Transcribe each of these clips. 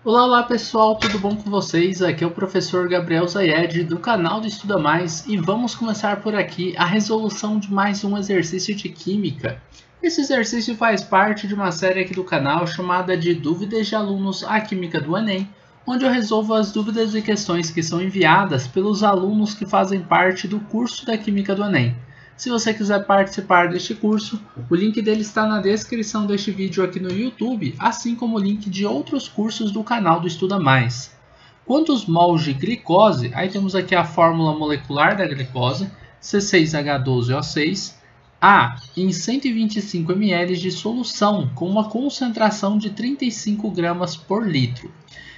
Olá, olá pessoal, tudo bom com vocês? Aqui é o professor Gabriel Zayed do canal do Estuda Mais e vamos começar por aqui a resolução de mais um exercício de Química. Esse exercício faz parte de uma série aqui do canal chamada de Dúvidas de Alunos à Química do Enem, onde eu resolvo as dúvidas e questões que são enviadas pelos alunos que fazem parte do curso da Química do Enem. Se você quiser participar deste curso, o link dele está na descrição deste vídeo aqui no YouTube, assim como o link de outros cursos do canal do Estuda Mais. Quantos mols de glicose? Aí temos aqui a fórmula molecular da glicose, C6H12O6, A em 125 ml de solução, com uma concentração de 35 gramas por litro.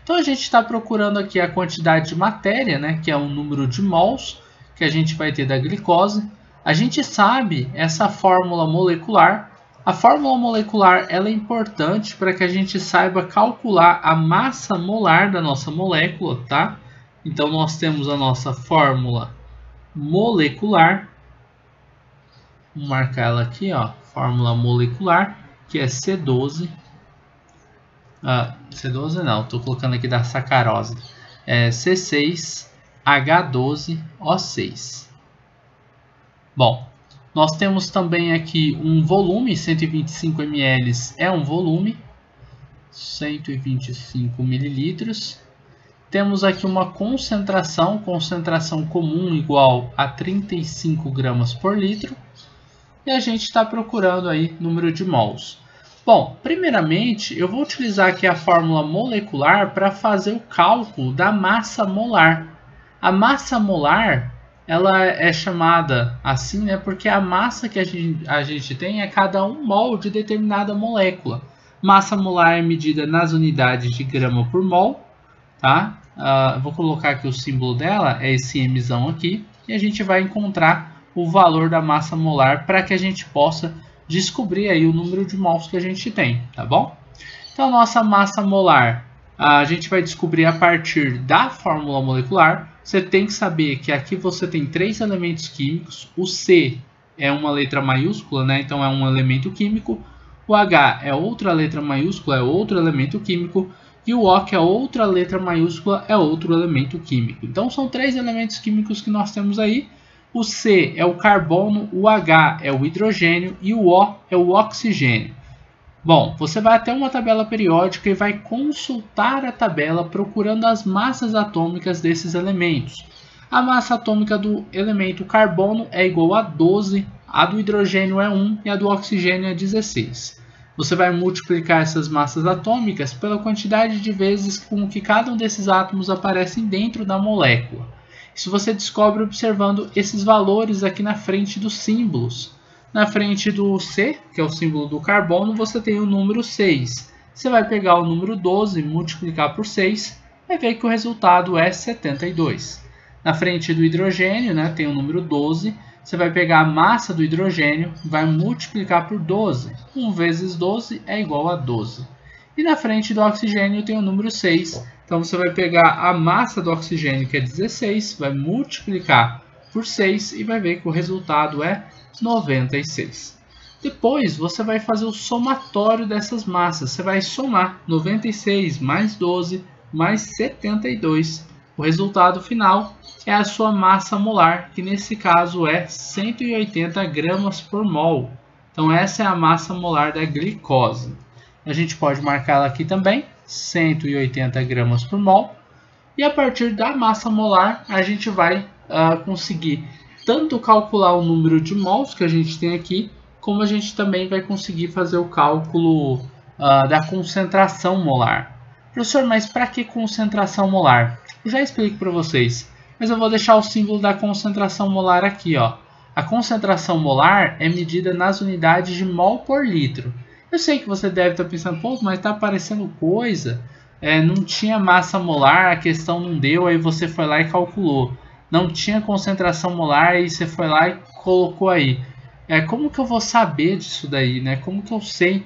Então a gente está procurando aqui a quantidade de matéria, que é o número de mols que a gente vai ter da glicose. A gente sabe essa fórmula molecular. A fórmula molecular ela é importante para que a gente saiba calcular a massa molar da nossa molécula, tá? Então nós temos a nossa fórmula molecular. Vou marcar ela aqui, ó, fórmula molecular, que é C12. C12 não, estou colocando aqui da sacarose. É C6H12O6. Bom, nós temos também aqui um volume, 125 ml é um volume, 125 mililitros. Temos aqui uma concentração comum igual a 35 gramas por litro. E a gente está procurando aí número de mols. Bom, primeiramente eu vou utilizar aqui a fórmula molecular para fazer o cálculo da massa molar. A massa molar ela é chamada assim, porque a massa que a gente tem é cada 1 mol de determinada molécula. Massa molar é medida nas unidades de grama por mol, tá? Vou colocar aqui o símbolo dela, é esse Mzão aqui, e a gente vai encontrar o valor da massa molar para que a gente possa descobrir aí o número de mols que a gente tem, tá bom? Então, nossa massa molar a gente vai descobrir a partir da fórmula molecular. Você tem que saber que aqui você tem 3 elementos químicos. O C é uma letra maiúscula, então é um elemento químico. O H é outra letra maiúscula, é outro elemento químico. E o O, que é outra letra maiúscula, é outro elemento químico. Então são 3 elementos químicos que nós temos aí. O C é o carbono, o H é o hidrogênio e o O é o oxigênio. Bom, você vai até uma tabela periódica e vai consultar a tabela procurando as massas atômicas desses elementos. A massa atômica do elemento carbono é igual a 12, a do hidrogênio é 1 e a do oxigênio é 16. Você vai multiplicar essas massas atômicas pela quantidade de vezes com que cada um desses átomos aparecem dentro da molécula. Isso você descobre observando esses valores aqui na frente dos símbolos. Na frente do C, que é o símbolo do carbono, você tem o número 6. Você vai pegar o número 12 e multiplicar por 6, vai ver que o resultado é 72. Na frente do hidrogênio, tem o número 12. Você vai pegar a massa do hidrogênio e vai multiplicar por 12. 1 vezes 12 é igual a 12. E na frente do oxigênio tem o número 6. Então você vai pegar a massa do oxigênio, que é 16, vai multiplicar por 6 e vai ver que o resultado é 96. Depois você vai fazer o somatório dessas massas. Você vai somar 96 mais 12 mais 72. O resultado final é a sua massa molar, que nesse caso é 180 gramas por mol. Então essa é a massa molar da glicose. A gente pode marcar ela aqui também, 180 gramas por mol. E a partir da massa molar a gente vai conseguir tanto calcular o número de mols que a gente tem aqui, como a gente também vai conseguir fazer o cálculo da concentração molar. Professor, mas para que concentração molar? Eu já explico para vocês, mas eu vou deixar o símbolo da concentração molar aqui. A concentração molar é medida nas unidades de mol por litro. Eu sei que você deve estar pensando, pô, mas está aparecendo coisa, não tinha massa molar, a questão não deu, aí você foi lá e calculou. Não tinha concentração molar e você foi lá e colocou aí. Como que eu vou saber disso daí, Como que eu sei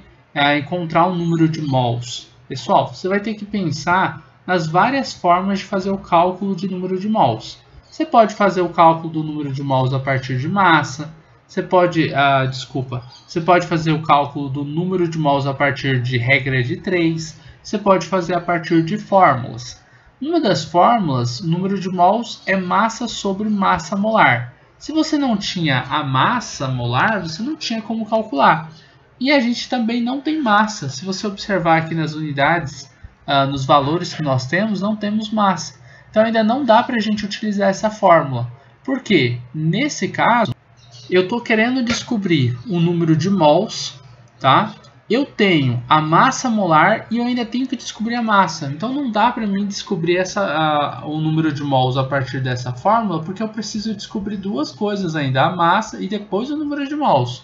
encontrar o número de mols? Pessoal, você vai ter que pensar nas várias formas de fazer o cálculo de número de mols. Você pode fazer o cálculo do número de mols a partir de massa. Você pode fazer o cálculo do número de mols a partir de regra de 3. você pode fazer a partir de fórmulas. Uma das fórmulas, o número de mols é massa sobre massa molar. Se você não tinha a massa molar, você não tinha como calcular. E a gente também não tem massa. Se você observar aqui nas unidades, nos valores que nós temos, não temos massa. Então ainda não dá para a gente utilizar essa fórmula. Por quê? Nesse caso, eu estou querendo descobrir o número de mols, tá? Eu tenho a massa molar e eu ainda tenho que descobrir a massa. Então não dá para mim descobrir o número de mols a partir dessa fórmula, porque eu preciso descobrir duas coisas ainda, a massa e depois o número de mols.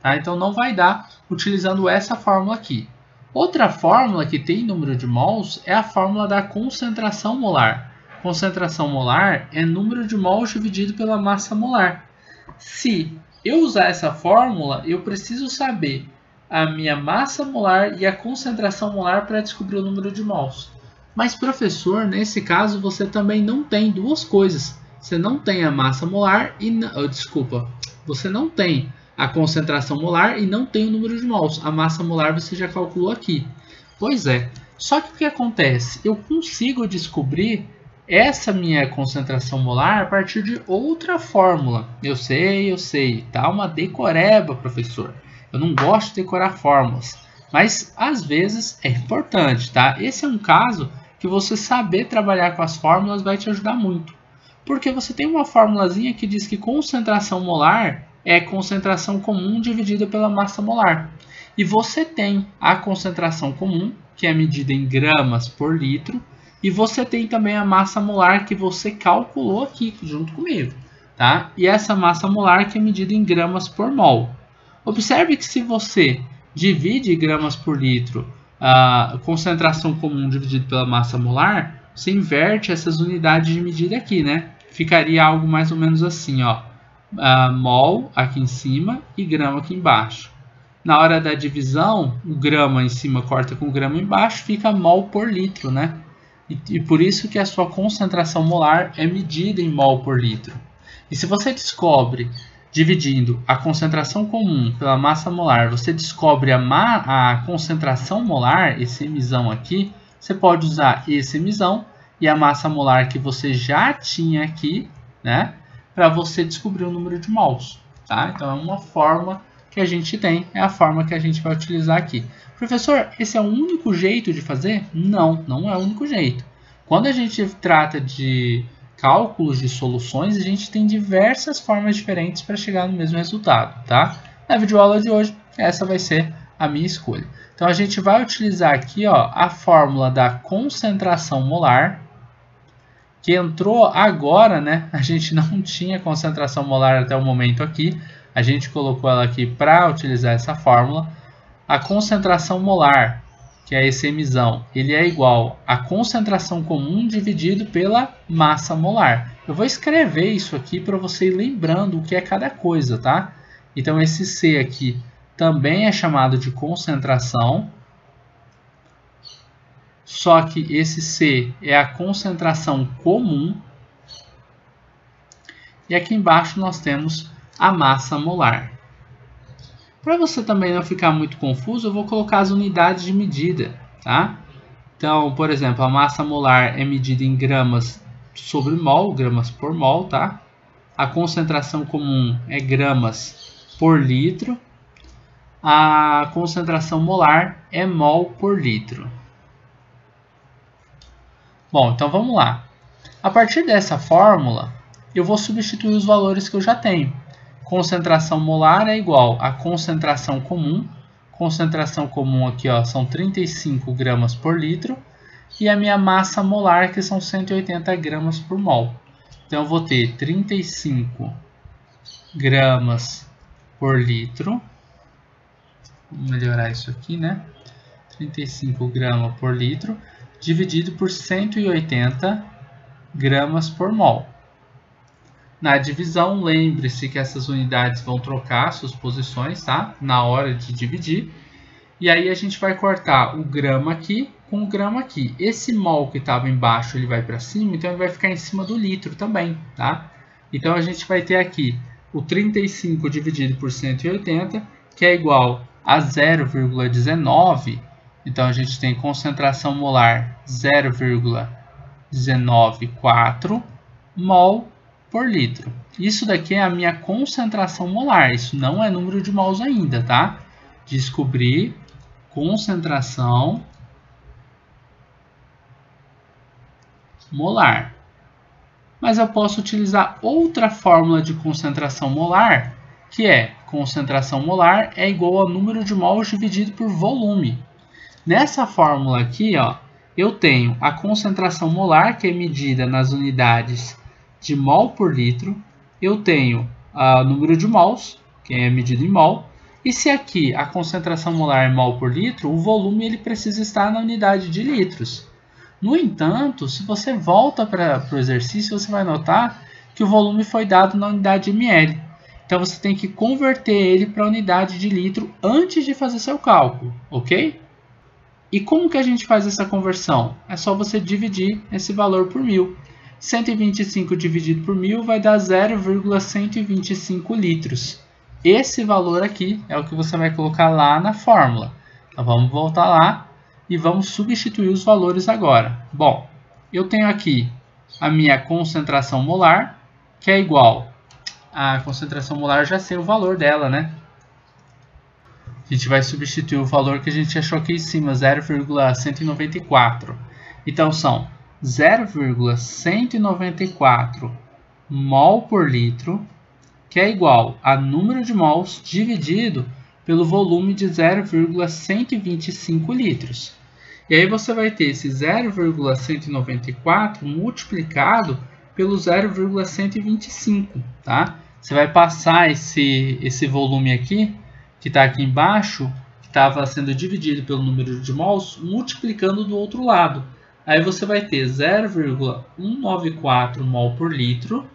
Tá? Então não vai dar utilizando essa fórmula aqui. Outra fórmula que tem número de mols é a fórmula da concentração molar. Concentração molar é número de mols dividido pela massa molar. Se eu usar essa fórmula, eu preciso saber a minha massa molar e a concentração molar para descobrir o número de mols. Mas, professor, nesse caso você também não tem duas coisas. Você não tem a massa molar e... você não tem a concentração molar e não tem o número de mols. A massa molar você já calculou aqui. Pois é. Só que o que acontece? Eu consigo descobrir essa minha concentração molar a partir de outra fórmula. Eu sei. Tá uma decoreba, professor. Eu não gosto de decorar fórmulas, mas às vezes é importante, tá? Esse é um caso que você saber trabalhar com as fórmulas vai te ajudar muito. Porque você tem uma formulazinha que diz que concentração molar é concentração comum dividida pela massa molar. E você tem a concentração comum, que é medida em gramas por litro, e você tem também a massa molar que você calculou aqui junto comigo, tá? E essa massa molar que é medida em gramas por mol. Observe que se você divide gramas por litro, a concentração comum dividido pela massa molar, você inverte essas unidades de medida aqui, né? Ficaria algo mais ou menos assim, ó. Mol aqui em cima e grama aqui embaixo. Na hora da divisão, o grama em cima corta com o grama embaixo, fica mol por litro, né? E por isso que a sua concentração molar é medida em mol por litro. E se você descobre, dividindo a concentração comum pela massa molar, você descobre a concentração molar, esse emissão aqui, você pode usar esse emissão e a massa molar que você já tinha aqui, né, para você descobrir o número de mols. Tá? Então é uma forma que a gente tem, é a forma que a gente vai utilizar aqui. Professor, esse é o único jeito de fazer? Não, não é o único jeito. Quando a gente trata de cálculos de soluções, a gente tem diversas formas diferentes para chegar no mesmo resultado, tá? Na videoaula de hoje, essa vai ser a minha escolha. Então, a gente vai utilizar aqui, ó, a fórmula da concentração molar, que entrou agora, né? A gente não tinha concentração molar até o momento aqui. A gente colocou ela aqui para utilizar essa fórmula. A concentração molar, que é esse emissão, ele é igual à concentração comum dividido pela massa molar. Eu vou escrever isso aqui para você ir lembrando o que é cada coisa, tá? Então, esse C aqui também é chamado de concentração, só que esse C é a concentração comum. E aqui embaixo nós temos a massa molar. Para você também não ficar muito confuso, eu vou colocar as unidades de medida, tá? Então, por exemplo, a massa molar é medida em gramas sobre mol, gramas por mol, tá? A concentração comum é gramas por litro. A concentração molar é mol por litro. Bom, então vamos lá. A partir dessa fórmula, eu vou substituir os valores que eu já tenho. Concentração molar é igual a concentração comum. Concentração comum aqui, ó, são 35 gramas por litro. E a minha massa molar, que são 180 gramas por mol. Então, eu vou ter 35 gramas por litro. Vou melhorar isso aqui, né? 35 gramas por litro, dividido por 180 gramas por mol. Na divisão, lembre-se que essas unidades vão trocar suas posições, tá? Na hora de dividir. E aí a gente vai cortar o grama aqui com o grama aqui. Esse mol que estava embaixo, ele vai para cima, então ele vai ficar em cima do litro também, tá? Então a gente vai ter aqui o 35 dividido por 180, que é igual a 0,19. Então a gente tem concentração molar 0,194 mol por litro. Isso daqui é a minha concentração molar, isso não é número de mols ainda, tá? Descobrir concentração molar. Mas eu posso utilizar outra fórmula de concentração molar, que é concentração molar é igual ao número de mols dividido por volume. Nessa fórmula aqui, ó, eu tenho a concentração molar, que é medida nas unidades de mol por litro. Eu tenho o número de mols, que é medido em mol. E se aqui a concentração molar é mol por litro, o volume ele precisa estar na unidade de litros. No entanto, se você volta para o exercício, você vai notar que o volume foi dado na unidade de ml. Então você tem que converter ele para a unidade de litro antes de fazer seu cálculo, ok? E como que a gente faz essa conversão? É só você dividir esse valor por 1000. 125 dividido por 1000 vai dar 0,125 litros. Esse valor aqui é o que você vai colocar lá na fórmula. Então vamos voltar lá e vamos substituir os valores agora. Bom, eu tenho aqui a minha concentração molar, que é igual a concentração molar, já sei o valor dela, né? A gente vai substituir o valor que a gente achou aqui em cima, 0,194. Então são 0,194 mol por litro, que é igual a número de mols dividido pelo volume de 0,125 litros. E aí você vai ter esse 0,194 multiplicado pelo 0,125, tá? Você vai passar esse volume aqui, que está aqui embaixo, que estava sendo dividido pelo número de mols, multiplicando do outro lado. Aí você vai ter 0,194 mol por litro,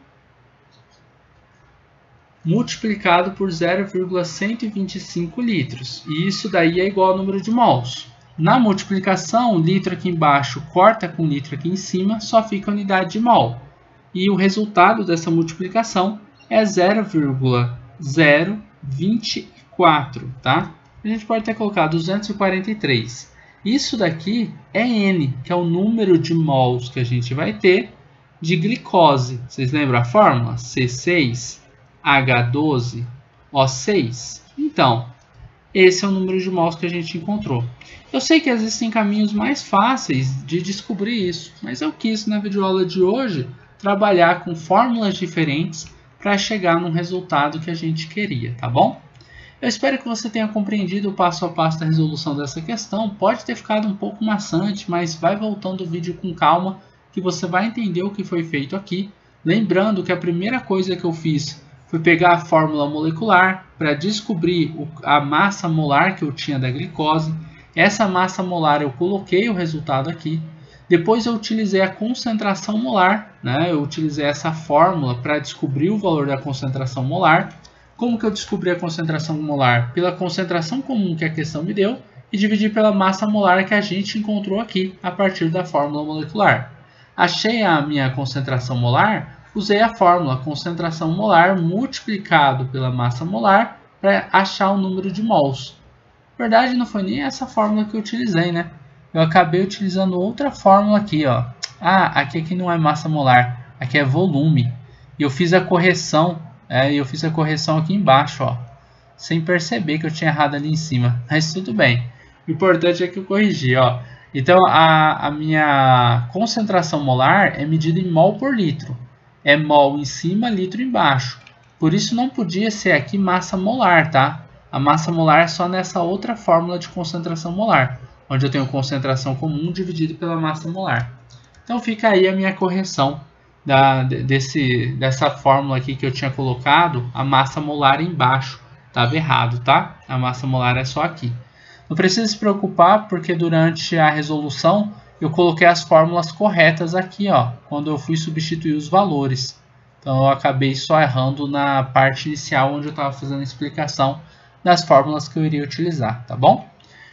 multiplicado por 0,125 litros. E isso daí é igual ao número de mols. Na multiplicação, litro aqui embaixo corta com litro aqui em cima, só fica a unidade de mol. E o resultado dessa multiplicação é 0,024, tá? A gente pode até colocar 243. Isso daqui é N, que é o número de mols que a gente vai ter de glicose. Vocês lembram a fórmula? C6H12O6. Então, esse é o número de mols que a gente encontrou. Eu sei que existem caminhos mais fáceis de descobrir isso, mas eu quis na videoaula de hoje trabalhar com fórmulas diferentes para chegar no resultado que a gente queria, tá bom? Eu espero que você tenha compreendido o passo a passo da resolução dessa questão. Pode ter ficado um pouco maçante, mas vai voltando o vídeo com calma que você vai entender o que foi feito aqui. Lembrando que a primeira coisa que eu fiz foi pegar a fórmula molecular para descobrir a massa molar que eu tinha da glicose. Essa massa molar eu coloquei o resultado aqui. Depois eu utilizei a concentração molar, né? Eu utilizei essa fórmula para descobrir o valor da concentração molar. Como que eu descobri a concentração molar? Pela concentração comum que a questão me deu e dividi pela massa molar que a gente encontrou aqui a partir da fórmula molecular. Achei a minha concentração molar, usei a fórmula concentração molar multiplicado pela massa molar para achar o número de mols. Na verdade, não foi nem essa fórmula que eu utilizei, né? Eu acabei utilizando outra fórmula aqui, ó. Aqui não é massa molar, aqui é volume. E eu fiz a correção, aqui embaixo, ó, sem perceber que eu tinha errado ali em cima. Mas tudo bem. O importante é que eu corrigi, ó. Então, a minha concentração molar é medida em mol por litro. É mol em cima, litro embaixo. Por isso não podia ser aqui massa molar, tá? A massa molar é só nessa outra fórmula de concentração molar, onde eu tenho concentração comum dividido pela massa molar. Então fica aí a minha correção dessa fórmula aqui que eu tinha colocado, a massa molar embaixo. Estava errado, tá? A massa molar é só aqui. Não precisa se preocupar, porque durante a resolução eu coloquei as fórmulas corretas aqui, ó, quando eu fui substituir os valores. Então eu acabei só errando na parte inicial, onde eu estava fazendo a explicação das fórmulas que eu iria utilizar, tá bom?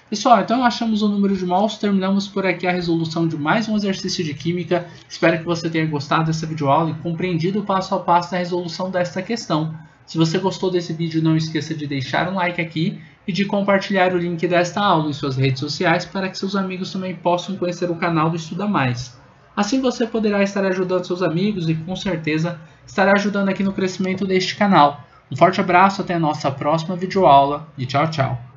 Pessoal, então achamos o número de mols, terminamos por aqui a resolução de mais um exercício de química. Espero que você tenha gostado dessa videoaula e compreendido o passo a passo da resolução desta questão. Se você gostou desse vídeo, não esqueça de deixar um like aqui e de compartilhar o link desta aula em suas redes sociais para que seus amigos também possam conhecer o canal do Estuda Mais. Assim você poderá estar ajudando seus amigos e com certeza estará ajudando aqui no crescimento deste canal. Um forte abraço, até a nossa próxima videoaula e tchau, tchau!